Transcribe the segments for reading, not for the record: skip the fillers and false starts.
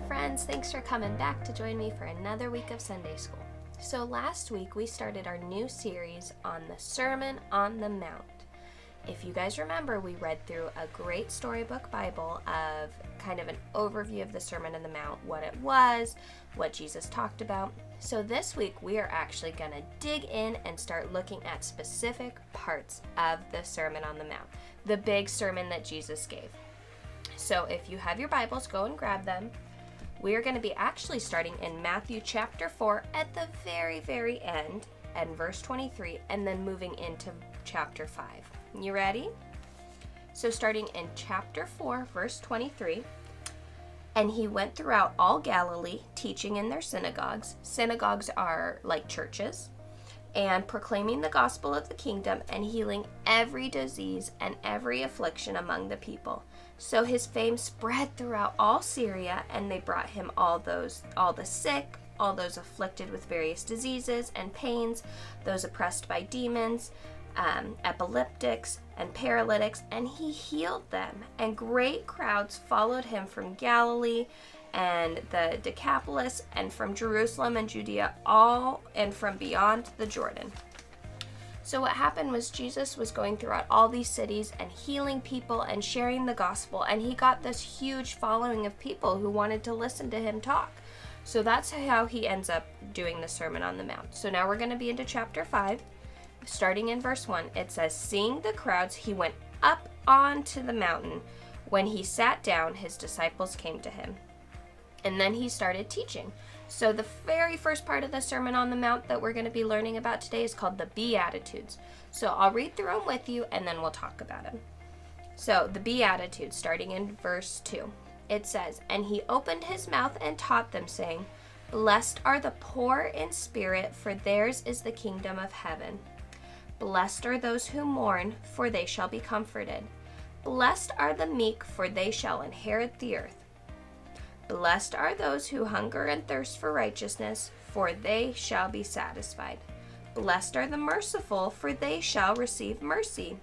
friends, thanks for coming back to join me for another week of Sunday school. So last week we started our new series on the Sermon on the Mount. If you guys remember, we read through a great storybook Bible of kind of an overview of the Sermon on the Mount, what it was, what Jesus talked about. So this week we are actually going to dig in and start looking at specific parts of the Sermon on the Mount, the big sermon that Jesus gave. So if you have your Bibles, go and grab them. We are going to be actually starting in Matthew chapter 4 at the very, very end and verse 23, and then moving into chapter 5. You ready? So starting in chapter 4, verse 23, and he went throughout all Galilee, teaching in their synagogues. Synagogues are like churches. And proclaiming the gospel of the kingdom and healing every disease and every affliction among the people. So his fame spread throughout all Syria, and they brought him all the sick, all those afflicted with various diseases and pains, those oppressed by demons, epileptics and paralytics, and he healed them. And great crowds followed him from Galilee and the Decapolis, and from Jerusalem and Judea, all and from beyond the Jordan. So what happened was Jesus was going throughout all these cities and healing people and sharing the gospel, and he got this huge following of people who wanted to listen to him talk. So that's how he ends up doing the Sermon on the Mount. So now we're going to be into chapter 5, starting in verse 1. It says, "Seeing the crowds, he went up onto the mountain. When he sat down, his disciples came to him." And then he started teaching. So the very first part of the Sermon on the Mount that we're going to be learning about today is called the Beatitudes. So I'll read through them with you, and then we'll talk about them. So the Beatitudes, starting in verse 2. It says, "And he opened his mouth and taught them, saying, Blessed are the poor in spirit, for theirs is the kingdom of heaven. Blessed are those who mourn, for they shall be comforted. Blessed are the meek, for they shall inherit the earth. Blessed are those who hunger and thirst for righteousness, for they shall be satisfied. Blessed are the merciful, for they shall receive mercy.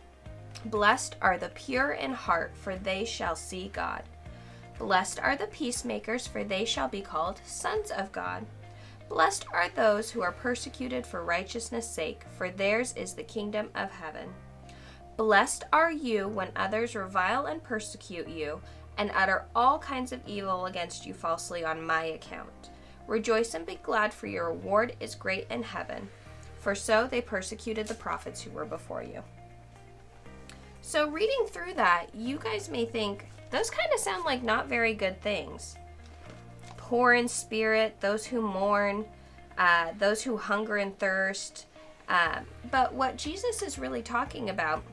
Blessed are the pure in heart, for they shall see God. Blessed are the peacemakers, for they shall be called sons of God. Blessed are those who are persecuted for righteousness' sake, for theirs is the kingdom of heaven. Blessed are you when others revile and persecute you, and utter all kinds of evil against you falsely on my account. Rejoice and be glad, for your reward is great in heaven. For so they persecuted the prophets who were before you." So reading through that, you guys may think, those kind of sound like not very good things. Poor in spirit, those who mourn, those who hunger and thirst. But what Jesus is really talking about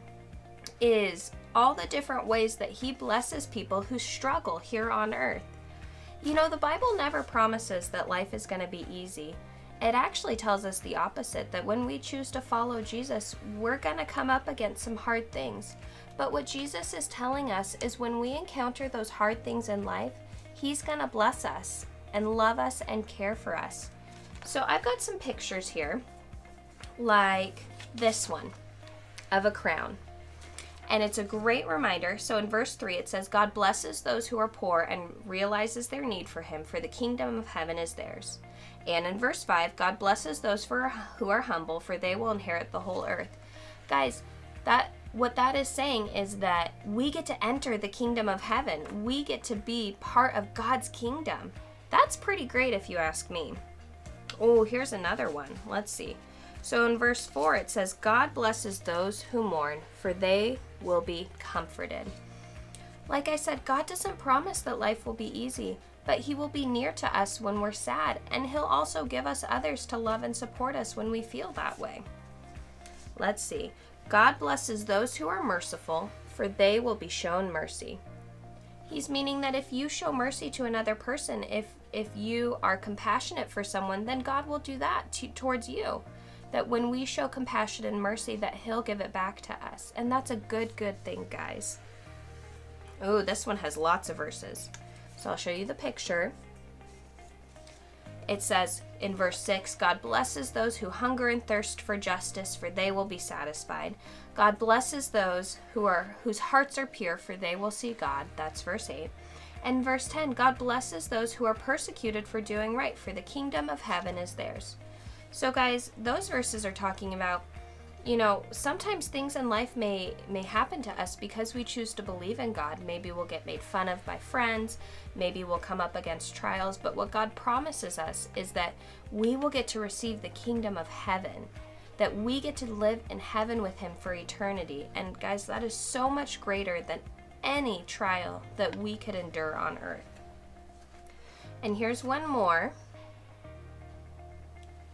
is all the different ways that he blesses people who struggle here on earth. You know, the Bible never promises that life is going to be easy. It actually tells us the opposite, that when we choose to follow Jesus, we're going to come up against some hard things. But what Jesus is telling us is when we encounter those hard things in life, he's going to bless us and love us and care for us. So I've got some pictures here, like this one of a crown. And it's a great reminder. So in verse 3, it says, "God blesses those who are poor and realizes their need for him, for the kingdom of heaven is theirs." And in verse 5, "God blesses those who are humble, for they will inherit the whole earth." Guys, what that is saying is that we get to enter the kingdom of heaven. We get to be part of God's kingdom. That's pretty great if you ask me. Oh, here's another one. Let's see. So in verse 4, it says, "God blesses those who mourn, for they will be comforted." Like I said, God doesn't promise that life will be easy, but he will be near to us when we're sad, and he'll also give us others to love and support us when we feel that way. Let's see. "God blesses those who are merciful, for they will be shown mercy." He's meaning that if you show mercy to another person, if you are compassionate for someone, then God will do that towards you. That when we show compassion and mercy, that he'll give it back to us. And that's a good thing, guys. Oh, this one has lots of verses. So I'll show you the picture. It says in verse 6, "God blesses those who hunger and thirst for justice, for they will be satisfied. God blesses those whose hearts are pure, for they will see God." That's verse 8. And verse 10, God blesses those who are persecuted for doing right, for the kingdom of heaven is theirs. So guys, those verses are talking about, sometimes things in life may happen to us because we choose to believe in God. Maybe we'll get made fun of by friends. Maybe we'll come up against trials. But what God promises us is that we will get to receive the kingdom of heaven, that we get to live in heaven with him for eternity. And guys, that is so much greater than any trial that we could endure on earth. And here's one more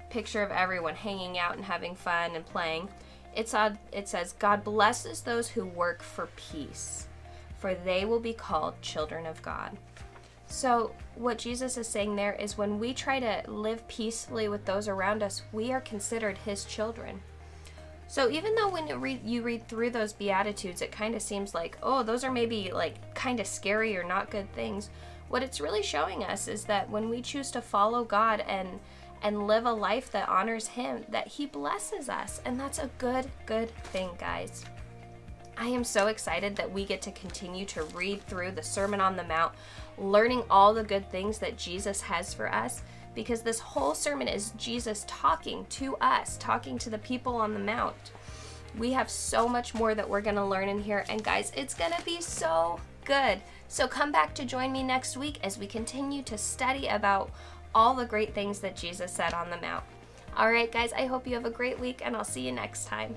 picture of everyone hanging out and having fun and playing. It says, God blesses those who work for peace, for they will be called children of God. So what Jesus is saying there is when we try to live peacefully with those around us, we are considered his children. So even though when you read through those Beatitudes, it kind of seems like, oh, those are maybe like kind of scary or not good things, what it's really showing us is that when we choose to follow God and live a life that honors him, that he blesses us. And that's a good thing, guys. I am so excited that we get to continue to read through the Sermon on the Mount, learning all the good things that Jesus has for us, because this whole sermon is Jesus talking to us, talking to the people on the Mount. We have so much more that we're going to learn in here, and guys, it's going to be so good. So come back to join me next week as we continue to study about all the great things that Jesus said on the Mount. All right, guys, I hope you have a great week, and I'll see you next time.